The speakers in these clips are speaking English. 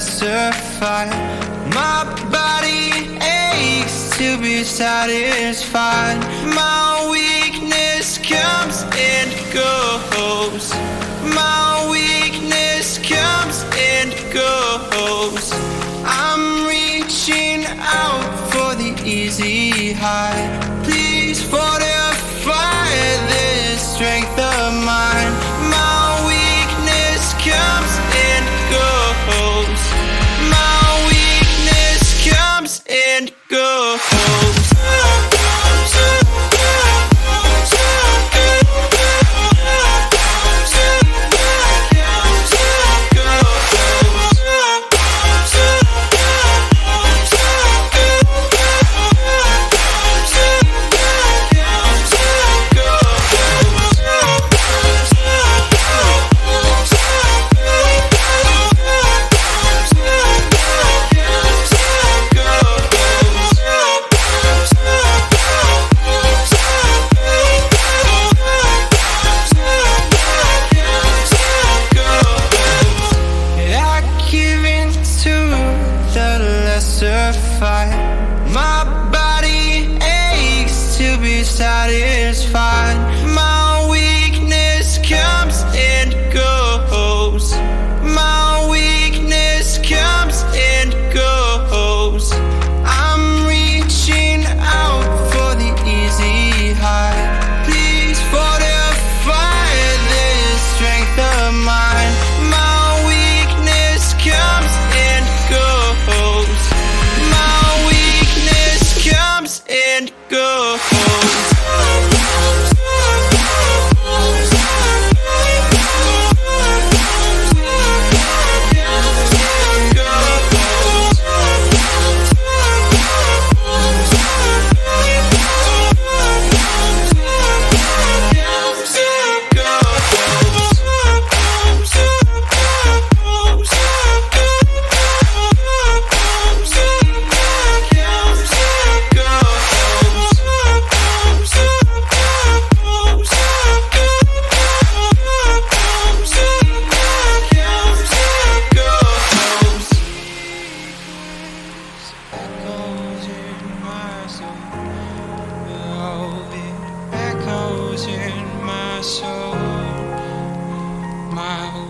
lesser fight. My body aches to be satisfied. My weakness comes and goes. My weakness comes and goes. I'm reaching out for the easy high. Please fortify this strength of mine. My weakness comes and goes. My weakness comes and goes. My body aches to be satisfied. My weakness comes and goes. My weakness comes and goes. I'm reaching out for the easy high. Please fortify this strength of mine. My weakness comes and goes. My weakness comes and goes.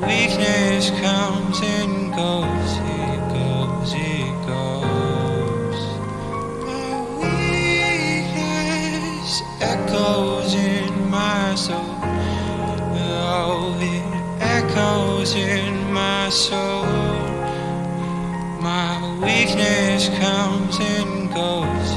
Weakness comes and goes, it goes, it goes. My weakness echoes in my soul. Oh, it echoes in my soul. My weakness comes and goes.